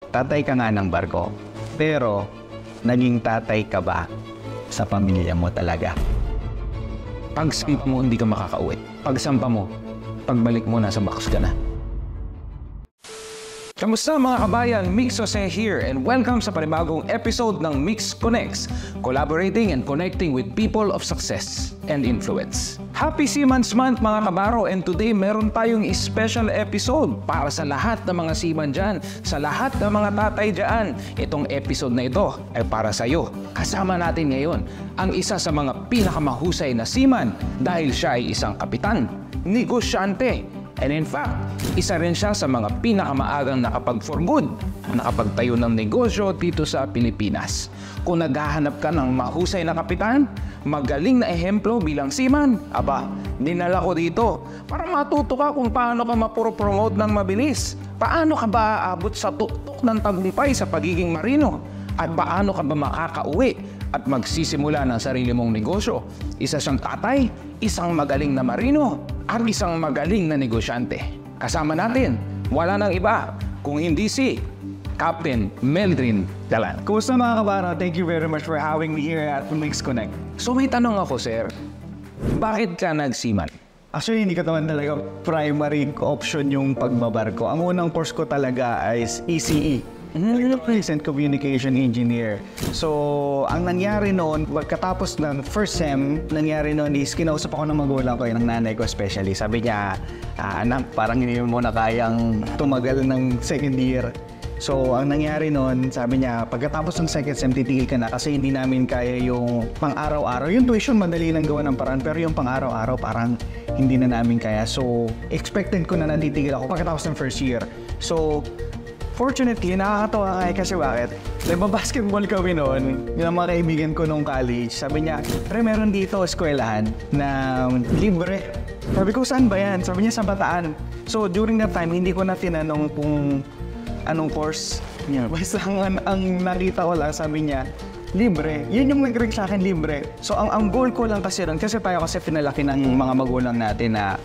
tatay ka nga ng barko, pero naging tatay ka ba sa pamilya mo talaga? Pagsampa mo, hindi ka makakauwi. Pagsampa mo, pagbalik mo, nasa box ka na. Kamusta mga kabayan? Mix Jose here and welcome sa panibagong episode ng Mix Connects, collaborating and connecting with people of success and influence. Happy Seaman's Month mga kabaro, and today meron tayong special episode para sa lahat ng mga seaman dyan, sa lahat ng mga tatay dyan. Itong episode na ito ay para sa iyo. Kasama natin ngayon ang isa sa mga pinakamahusay na seaman dahil siya ay isang kapitan, negosyante, and in fact, isa rin siya sa mga pinakamaagang nakapag-for good, nakapagtayo ng negosyo dito sa Pilipinas. Kung naghahanap ka ng mahusay na kapitan, magaling na ehemplo bilang seaman, aba, dinala ko dito para matuto ka kung paano ka mapropromote ng mabilis, paano ka ba aabot sa tuktok ng tagumpay sa pagiging marino, at paano ka ba makakauwi at magsisimula ng sarili mong negosyo. Isa siyang tatay, isang magaling na marino, at isang magaling na negosyante. Kasama natin, wala nang iba kung hindi si Captain Meldrin Dalan. Kumusta mga kabaro? Thank you very much for having me here at Mix Connect. So may tanong ako, sir. Bakit ka nagsiman? Actually, hindi ko naman talaga primary option yung pagbabarko. Ang unang course ko talaga is ECE. Electronics and Communication Engineer. So, ang nangyari noon, pagkatapos ng first sem, nangyari noon is kinausap ako ng magulang ko, ng nanay ko especially. Sabi niya, anak, parang hindi mo na kayang tumagal ng second year. So, ang nangyari noon, sabi niya, pagkatapos ng second sem, titigil ka na kasi hindi namin kaya yung pang-araw-araw. Yung tuition, madali lang gawa ng paraan, pero yung pang-araw-araw, parang hindi na namin kaya. So, expected ko na natitigil ako pagkatapos ng first year. So, fortunately, nakakatawa nga kasi bakit? Nagbabasketball kami noon, yung mga kaibigan ko nung college. Sabi niya, pre, meron dito eskwelahan na libre. Sabi ko, saan ba yan? Sabi niya, sa Bataan. So, during that time, hindi ko na tinanong kung anong course niya. Basta ang nakita ko lang, sabi niya, libre. Yun yung nag-ring sa akin, libre. So, ang goal ko lang kasi ron, kasi tayo kasi pinalaki ng mga magulang natin na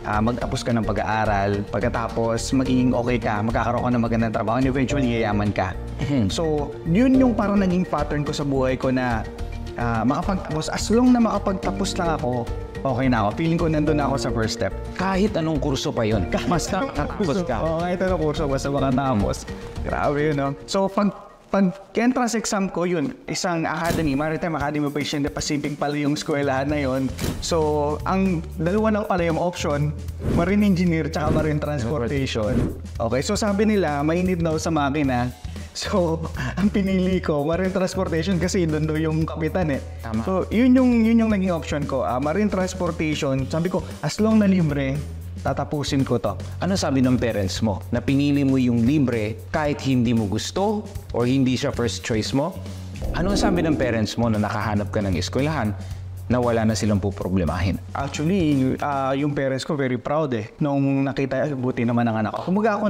magtapos ka ng pag-aaral, pagkatapos magiging okay ka, magkakaroon ka ng magandang trabaho, and eventually yayaman ka. So, yun yung parang naging pattern ko sa buhay ko na makapagtapos. As long na makapagtapos lang ako, okay na ako. Feeling ko nandun na ako sa first step. Kahit anong kurso pa yun, basta makatapos ka. Oo, kahit anong kurso, basta makatapos. Grabe yun, no? So, pag-entrance exam ko, yun, isang academy, Maritime Academy of Asia Pacific pala yung eskwelahan na yun. So, ang dalawa na pala yung option, Marine Engineer tsaka Marine Transportation. Okay, so sabi nila, mainit daw sa makina. So, ang pinili ko, Marine Transportation kasi doon daw yung kapitan eh. Tama. So, yun yung naging option ko. Marine Transportation, sabi ko, as long na libre, tatapusin ko to. Ano sabi ng parents mo? Na pinili mo yung libre kahit hindi mo gusto or hindi siya first choice mo? Ano sabi ng parents mo na nakahanap ka ng eskwelahan na wala na silang puproblemahin? Actually, yung parents ko very proud eh. Nung nakita, buti naman ang anak ko. Kumaga ako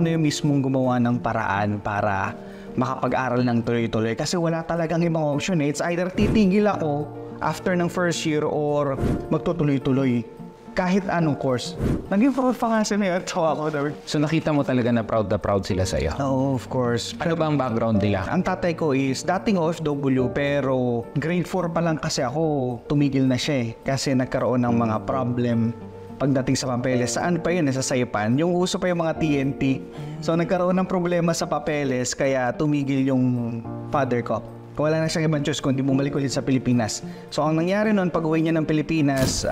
na yung mismong gumawa ng paraan para makapag-aral ng tuloy-tuloy. Kasi wala talagang ibang option eh. It's either titigil ako after ng first year or magtutuloy-tuloy. Kahit anong course. Naging proud pa nga sila yun. Tawa ko. So nakita mo talaga na proud sila sa'yo? Oo, of course. Ano ba ang background nila? Ang tatay ko is dating OFW pero grade 4 pa lang kasi ako tumigil na siya eh. Kasi nagkaroon ng mga problem pagdating sa papeles. Saan pa yun? Sa Saipan. Yung uso pa yung mga TNT. So nagkaroon ng problema sa papeles kaya tumigil yung father ko. Wala na siyang ibang choice kundi bumalik ulit sa Pilipinas. So, ang nangyari noon, pag uwi niya ng Pilipinas,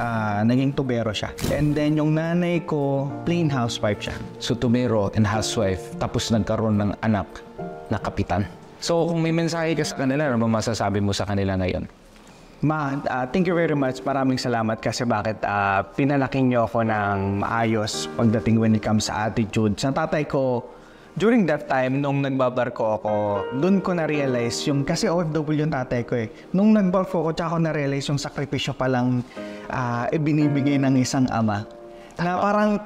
naging tubero siya. And then, yung nanay ko, plain housewife siya. So, tubero and housewife, tapos nagkaroon ng anak na kapitan. So, kung may mensahe ka sa kanila, ano ba masasabi mo sa kanila ngayon? Ma, thank you very much. Maraming salamat kasi bakit pinalaki niyo ako ng maayos pagdating when it comes sa attitude. Sa tatay ko, during that time, nung nagbabarko ako, doon ko na-realize yung, kasi OFW yung tatay ko eh. Nung nagbarko ako, tsaka ko na-realize yung sakripisyo palang ibinibigay ng isang ama. Na parang,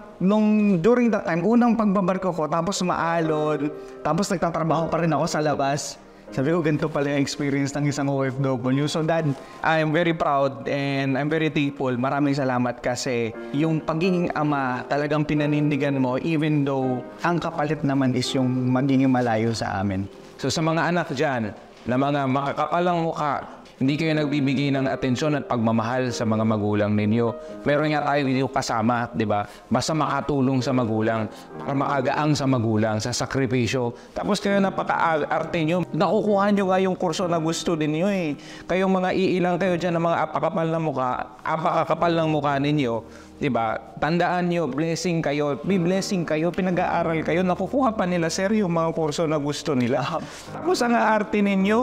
during that time, unang pagbabarko ko, tapos maalon, tapos nagtatrabaho pa rin ako sa labas. Sabi ko, ganito pala yung experience ng isang OFW. So Dad, I'm very proud and I'm very thankful. Maraming salamat kasi yung pagiging ama talagang pinanindigan mo even though ang kapalit naman is yung magiging malayo sa amin. So sa mga anak dyan, na mga makakapalang mukha, hindi kayo nagbibigay ng atensyon at pagmamahal sa mga magulang ninyo. Meron nga tayo dito kasama, di ba? Basta makatulong sa magulang, para makagaang sa magulang, sa sakripisyo. Tapos kayo napaka-arte nyo. Nakukuha nyo nga yung kurso na gusto din nyo eh. Kayong mga iilang kayo dyan ng mga apakapal ng mukha, apakakapal ng mukha ninyo, di ba? Tandaan nyo, blessing kayo, be blessing kayo, pinag-aaral kayo, nakukuha pa nila sir yung mga kurso na gusto nila. Tapos ang arte ninyo,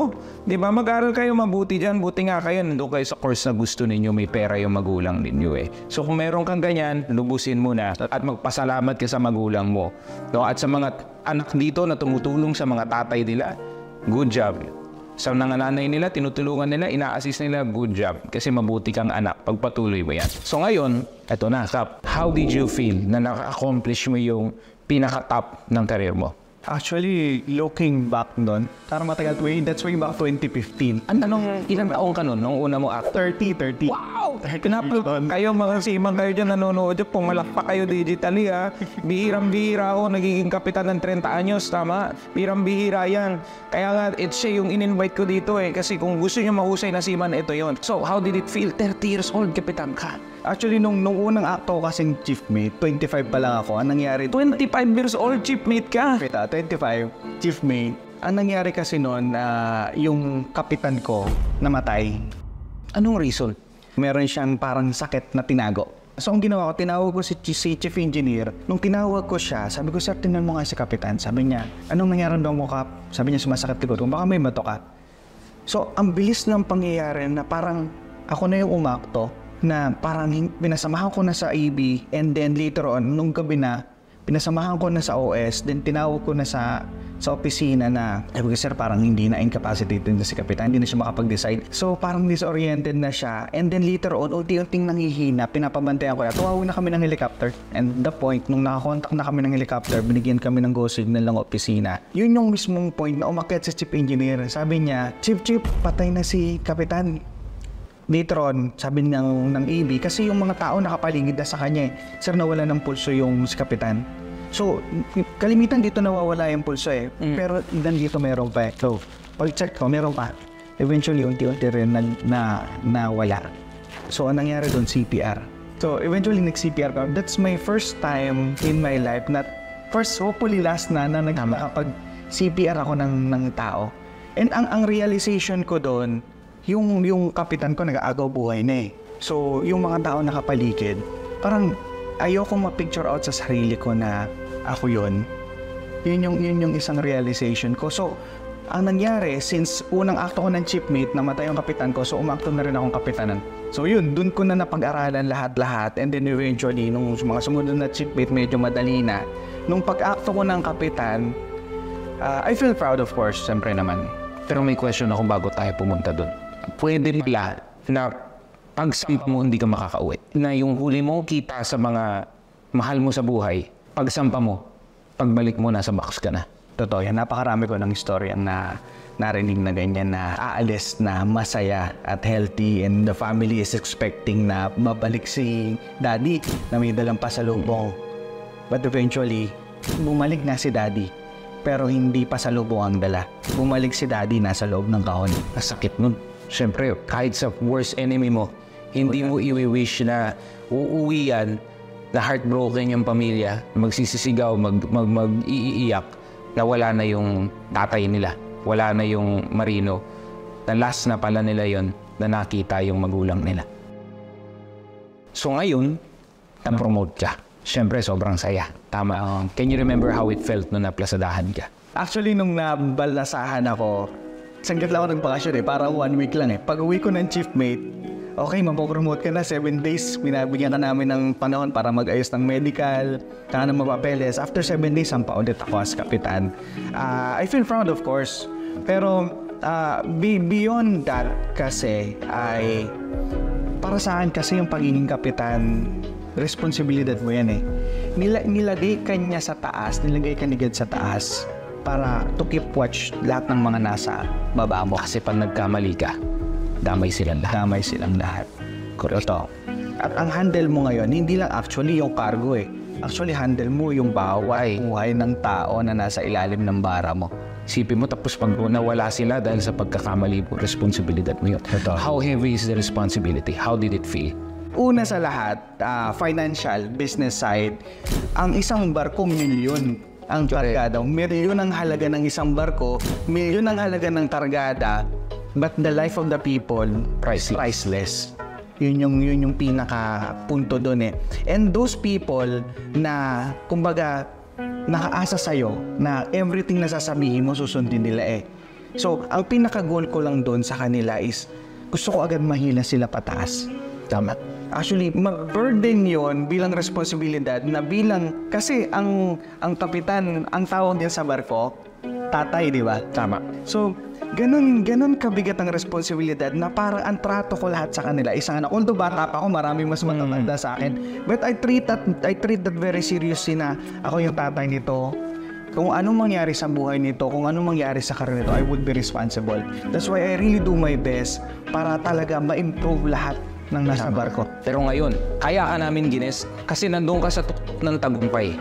di ba? Mag-aaral kayo mabuti dyan, buti nga kayo, nandun kayo sa course na gusto ninyo, may pera yung magulang ninyo eh. So kung meron kang ganyan, lubusin mo na at magpasalamat ka sa magulang mo. No? At sa mga anak dito na tumutulong sa mga tatay nila, good job. Sa nangananay nila, tinutulungan nila, ina-assist nila, good job. Kasi mabuti kang anak, pagpatuloy mo yan. So ngayon, eto na, Kap, how did you feel na naka-accomplish mo yung pinaka-top ng career mo? Actually, looking back doon, parang matagal, that's way back 2015. Ilang taong ka nun, nung una mo act? 30. Wow! Kayo mga simang kayo dyan nanonood, pumalak pa kayo digitally ha. Bihirang-bihira ako, nagiging kapitan ng 30 anyos, tama? Bihirang-bihira yan. Kaya nga, it's siya yung in-invite ko dito eh. Kasi kung gusto nyo mahusay na seaman, ito yon. So, how did it feel? 30 years old, kapitan ka. Actually, nung unang acto ko kasing chief mate, 25 pa lang ako. Ang nangyari, 25 years old, chief mate ka. 25, chief mate. Ang nangyari kasi noon, yung kapitan ko namatay. Anong reason? Meron siyang parang sakit na tinago. So, ang ginawa ko, tinawag ko si chief engineer. Nung tinawag ko siya, sabi ko, sir, tingnan mo nga si kapitan. Sabi niya, anong nangyari daw mo, Kap? Sabi niya, sumasakit likod. Kung baka may bato ka. So, ang bilis ng pangyayari na parang ako na yung umakto, na parang pinasamahan ko na sa AB, and then later on, nung gabi na, pinasamahan ko na sa OS, then tinawag ko na sa opisina na, sir, parang hindi na incapacitated na si kapitan, hindi na siya makapag-decide. So, parang disoriented na siya. And then later on, unti-unting nanghihina, pinapabantayan ko na, tuwawag na kami ng helicopter. And the point, nung nakakontak na kami ng helicopter, binigyan kami ng go signal ng opisina. Yun yung mismong point na umakyat sa chief engineer. Sabi niya, Chief, patay na si kapitan. Later on, sabi ng AB, kasi yung mga tao nakapaligid na sa kanya eh. Sir, nawala ng pulso yung si kapitan. So, kalimitan dito nawawala yung pulso eh. Pero dito meron pa eh. So, pag-check ko, meron pa. Eventually, unti-unti rin nawala. So, ang nangyari doon, CPR. So, eventually, nag-CPR ka. That's my first time in my life na first, hopefully last na nakapag-CPR ako ng tao. And ang realization ko doon, yung kapitan ko nag-aagaw buhay na eh. So, yung mga tao nakapaligid, parang ayoko ma-picture out sa sarili ko na ako yun. Yun yung isang realization ko. So, ang nangyari, since unang akto ko ng chiefmate, namatay yung kapitan ko, so umakto na rin akong kapitanan. So yun, dun ko na napag-aralan lahat-lahat, and then eventually, nung mga sumunod na chiefmate, medyo madali na. Nung pag-akto ko ng kapitan, I feel proud of course, siyempre naman. Pero may question ako bago tayo pumunta dun. Pwede pala na pagsampa mo hindi ka makakauwi. Na yung huli mong kita sa mga mahal mo sa buhay, pagsampa mo, pagbalik mo nasa box ka na. Totoo yan, napakarami ko ng istorya na narinig na ganyan na aalis na masaya at healthy, and the family is expecting na mabalik si daddy na may dalang pasalubong. But eventually, bumalik na si daddy. Pero hindi pasalubong ang dala. Bumalik si daddy nasa loob ng kahon. Masakit nun. Siyempre, kahit sa worst enemy mo, hindi mo i-wish na uuwi yan, na heartbroken yung pamilya, magsisisigaw, mag-iiyak, na wala na yung tatay nila, wala na yung marino, na last na pala nila yon na nakita yung magulang nila. So ngayon, na-promote ka. Siyempre, sobrang saya. Tama. Can you remember how it felt nung naplasadahan ka? Actually, nung nabalasahan ako, sanggit lang ako nagbakasyon eh, para 1 week lang eh. Pag-uwi ko ng chiefmate, okay, mapopromote ka na, 7 days, binabigyan ka namin ng panahon para mag-ayos ng medical, kaya ng mapapeles. After 7 days, sampa ulit ako as kapitan. I feel proud of course, pero beyond that kasi ay, para sa akin kasi yung pagiging kapitan, responsibilidad mo yan eh. Nilagay ka niya sa taas, nilagay ka ni God sa taas para to keep watch lahat ng mga nasa baba mo. Kasi pag nagkamali ka, damay silang lahat. Damay silang lahat. Correct. Ito. At ang handle mo ngayon, hindi lang actually yung cargo eh. Actually, handle mo yung bawat buhay ng tao na nasa ilalim ng bara mo. Sipin mo, tapos pag nawala sila dahil sa pagkakamali mo, responsibilidad mo yun. Ito. How heavy is the responsibility? How did it feel? Una sa lahat, financial, business side, ang isang barko, milyon ang targada. Milyon ang halaga ng isang barko, milyon ang halaga ng targada, but the life of the people, priceless. Yun yung pinaka punto doon eh. And those people na, kumbaga, nakaasa sa'yo na everything na sasabihin mo, susundin nila eh. So, ang pinaka-goal ko lang doon sa kanila is, gusto ko agad mahila sila pataas. Tama. Actually, mag-burden yon bilang responsibilidad na bilang, kasi ang kapitan, ang tawag din sa barko, tatay, di ba? Tama. So, ganun kabigat ang responsibilidad na para ang trato ko lahat sa kanila. Isang anak, although bata pa ako, maraming mas matatanda sa akin. But I treat that very seriously na ako yung tatay nito. Kung anong mangyari sa buhay nito, kung anong mangyari sa karir nito, I would be responsible. That's why I really do my best para talaga ma-improve lahat ng nasa barko. Pero ngayon, kaya ka namin gines kasi nandun ka sa tuktok ng tagumpay.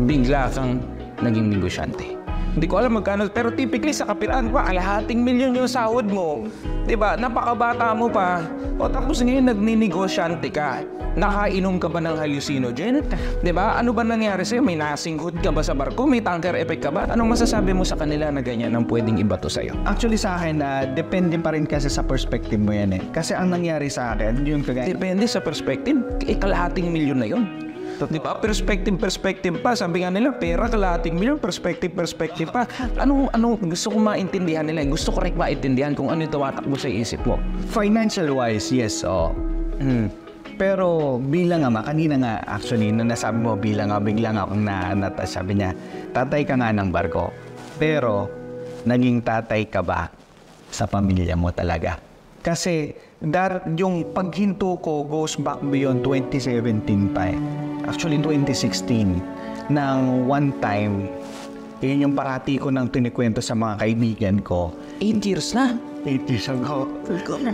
Bigla kang naging negosyante. Hindi ko alam magkano, pero typically sa kapitan, kalahating milyon yung sahod mo. Diba? Napakabata mo pa. O tapos ngayon nagninegosyante ka. Nakainom ka ba ng hallucinogen? Diba? Ano ba nangyari sa'yo? May nasinghod ka ba sa barko? May tanker effect ka ba? Anong masasabi mo sa kanila na ganyan ang pwedeng ibato sa'yo? Actually sa akin, depende pa rin kasi sa perspective mo yan eh. Kasi ang nangyari sa akin, yung kagaya. Depende sa perspective. Kalahating milyon na yun. Diba? Perspective pa. Sabi nga nila, pera, kalahating milyon, perspective pa. Ano gusto ko maintindihan nila? Gusto ko rin maintindihan kung ano yung tumatakbo sa isip mo. Financial wise, yes, Pero bilang ama, kanina nga, actually, nung nasabi mo bilang nga, biglang akong sabi niya, tatay ka nga ng barko. Pero, naging tatay ka ba sa pamilya mo talaga? Kasi, yung paghinto ko goes back beyond 2017 pa eh. Actually, 2016, nang one time, yun yung parati ko nang tinikwento sa mga kaibigan ko. 8 years na? 8 years ago.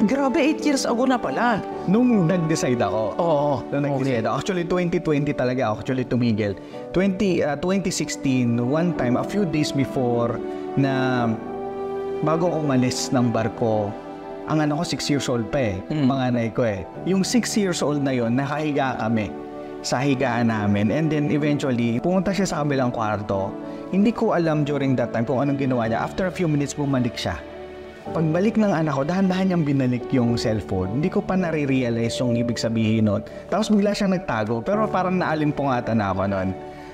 Grabe, 8 years ago na pala. Nung nag-decide ako. Oo. Nung nag-decide ako. Actually, 2020 talaga ako actually tumigil. 2016, one time, a few days before, na bago ako umalis ng barko, ang anak ko 6 years old pa eh. Panganay ko eh. Yung 6 years old na yon, nakahiga kami sa higaan namin. And then eventually, pumunta siya sa kabilang kwarto. Hindi ko alam during that time kung anong ginawa niya. After a few minutes, bumalik siya. Pagbalik ng anak ko, dahan-dahan niyang binalik yung cellphone. Hindi ko pa nare-realize yung ibig sabihin nun. Tapos bigla siyang nagtago. Pero parang naalimpungatan na ako nun.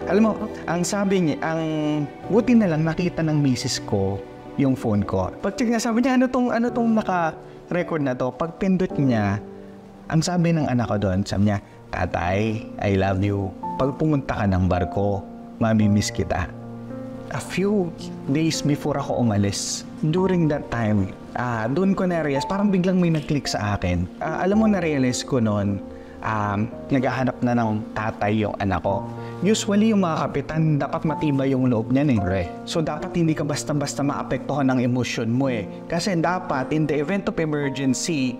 Alam mo, ang sabi niya, buti na lang nakita ng misis ko yung phone ko. Pag-check niya, sabi niya, ano tong naka-record na to? Pag pindot niya, ang sabi ng anak ko doon, sabi niya, tatay, I love you. Pag pumunta ka ng barko, mamimiss kita. A few days before ako umalis, during that time, doon ko na-realize, parang biglang may nag-click sa akin. Alam mo, na-realize ko noon, naghahanap na ng tatay yung anak ko. Usually, yung mga kapitan, dapat matibay yung loob niyan eh. Right. So, dapat hindi ka basta-basta maapektuhan ng emosyon mo eh. Kasi dapat, in the event of emergency,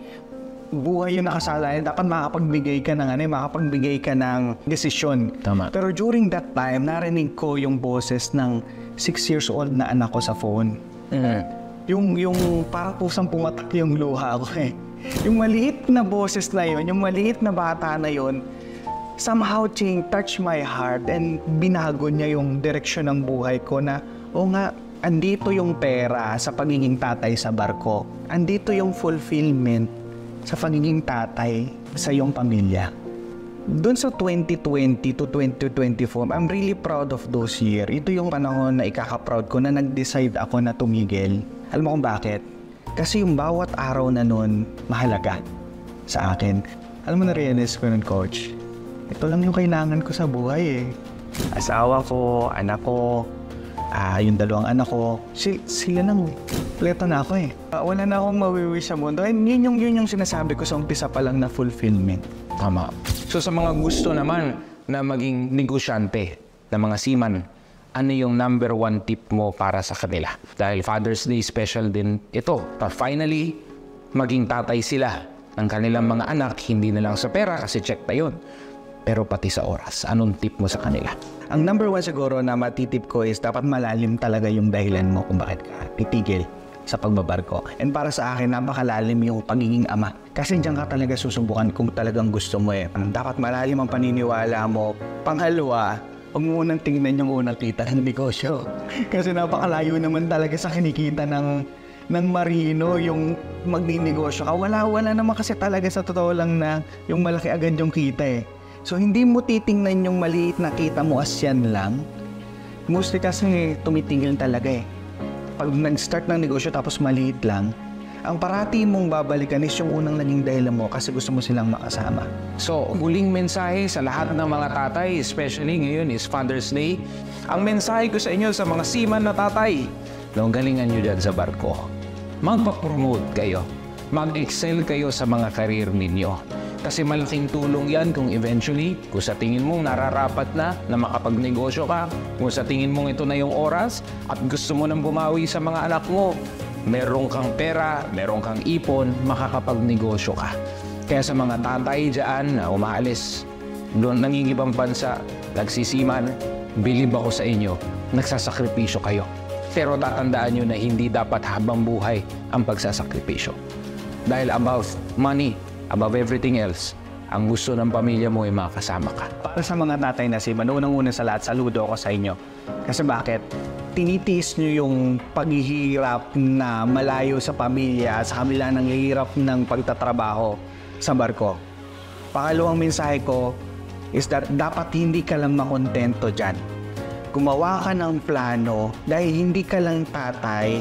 buhay yung nakasalayan, dapat makapagbigay ka ng desisyon. Tama. Pero during that time, narinig ko yung boses ng 6 years old na anak ko sa phone. Yung parang pusang pumatak yung luha ko eh. Yung maliit na boses na yun, yung maliit na bata na yun, somehow touch my heart and binago niya yung direksyon ng buhay ko na, andito yung pera sa pagiging tatay sa barko. Andito yung fulfillment sa pagiging tatay sa iyong pamilya. Doon sa 2020 to 2024, I'm really proud of those years. Ito yung panahon na ikaka-proud ko na nag-decide ako na tumigil. Alam mo kung bakit? Kasi yung bawat araw na nun, mahalaga sa akin. Alam mo, na-realize ko nun, Coach, ito lang yung kailangan ko sa buhay eh. Asawa ko, anak ko, yung dalawang anak ko, sila nang pleto na ako eh. Wala na akong mawiwi sa mundo. And yun yung sinasabi ko sa umpisa pa lang na fulfillment. Tama. So sa mga gusto naman na maging negosyante, na mga seaman, ano yung number 1 tip mo para sa kanila? Dahil Father's Day special din ito. Finally, maging tatay sila ng kanilang mga anak, hindi na lang sa pera kasi check na yun, pero pati sa oras. Anong tip mo sa kanila? Ang number 1 siguro na matitip ko is dapat malalim talaga yung dahilan mo kung bakit ka titigil sa pagbabarko. And para sa akin, napakalalim yung pagiging ama. Kasi diyan ka talaga susubukan kung talagang gusto mo eh. Dapat malalim ang paniniwala mo. Pangalawa, huwag mo unang tingnan yung unang kita ng negosyo. Kasi napakalayo naman talaga sa kinikita ng marino yung magninegosyo ka. Wala naman kasi talaga sa totoo lang na yung malaki agad yung kita eh. So hindi mo titingnan yung maliit na kita mo as yan lang. Mostly kasi tumitingil talaga eh. Pag nag-start ng negosyo tapos maliit lang, ang parati mong babalikan is yung unang naging dahilan mo kasi gusto mo silang makasama. So, huling mensahe sa lahat ng mga tatay, especially ngayon is Father's Day. Ang mensahe ko sa inyo sa mga seaman na tatay, galingan nyo dyan sa barko. Magpa-promote kayo. Mag-excel kayo sa mga career ninyo. Kasi malaking tulong yan kung eventually, kung sa tingin mong nararapat na makapagnegosyo ka, kung sa tingin mong ito na yung oras at gusto mo nang bumawi sa mga anak mo, meron kang pera, meron kang ipon, makakapagnegosyo ka. Kaya sa mga tatay dyan na umaalis, doon nangingibang bansa, nagsisiman, bilib ako sa inyo, nagsasakripisyo kayo. Pero tatandaan nyo na hindi dapat habang buhay ang pagsasakripisyo. Dahil above money, above everything else, ang gusto ng pamilya mo ay makasama ka. Para sa mga tatay na si unang-una sa lahat, saludo ako sa inyo. Kasi bakit? Tinitiis nyo yung paghihirap na malayo sa pamilya sa kabila ng hirap ng pagtatrabaho sa barko. Pangalawang mensahe ko is that dapat hindi ka lang makontento dyan. Gumawa ka ng plano dahil hindi ka lang tatay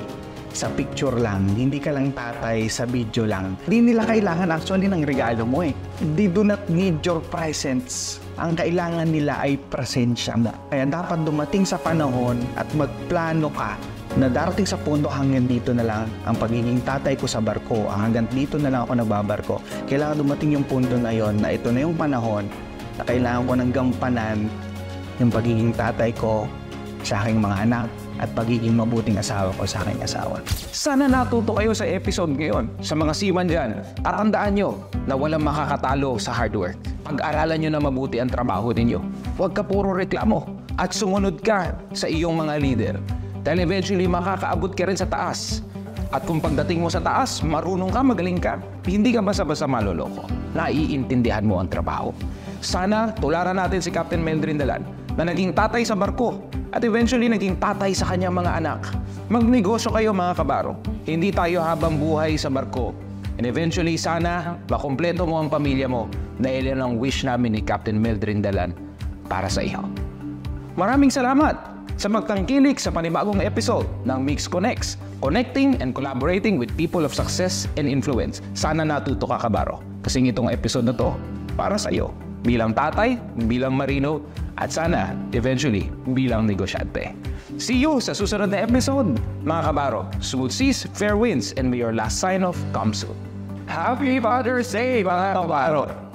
sa picture lang, hindi ka lang tatay sa video lang. Hindi nila kailangan actually ng regalo mo eh. They do not need your presents. Ang kailangan nila ay presensya mo. Kaya dapat dumating sa panahon at magplano ka na darating sa punto hanggang dito na lang ang pagiging tatay ko sa barko, hanggang dito na lang ako nagbabarko. Kailangan dumating yung punto na yon na ito na yung panahon na kailangan ko ng gampanan yung pagiging tatay ko sa aking mga anak at pagiging mabuting asawa ko sa aking asawa. Sana natuto kayo sa episode ngayon. Sa mga seaman dyan, tatandaan nyo na walang makakatalo sa hard work. Pag-aralan nyo na mabuti ang trabaho ninyo. Huwag ka puro reklamo at sumunod ka sa iyong mga leader. Dahil eventually makakaabot ka rin sa taas. At kung pagdating mo sa taas, marunong ka, magaling ka, hindi ka basta-basta maloloko. Naiintindihan mo ang trabaho. Sana tularan natin si Captain Meldrin Dalan na naging tatay sa barko at eventually naging tatay sa kanyang mga anak. Magnegosyo kayo mga kabaro. Hindi tayo habang buhay sa barko. And eventually sana makumpleto mo ang pamilya mo dahil yan ang wish namin ni Captain Meldrin Dalan para sa iyo. Maraming salamat sa magtangkilik sa panibagong episode ng Mix Connects, connecting and collaborating with people of success and influence. Sana natuto ka kabaro kasi itong episode na to para sa iyo. Bilang tatay, bilang marino, at sana, eventually, bilang negosyante. See you sa susunod na episode, mga kabaro. Smooth seas, fair winds, and may your last sign-off come soon. Happy Father's Day, mga kabaro!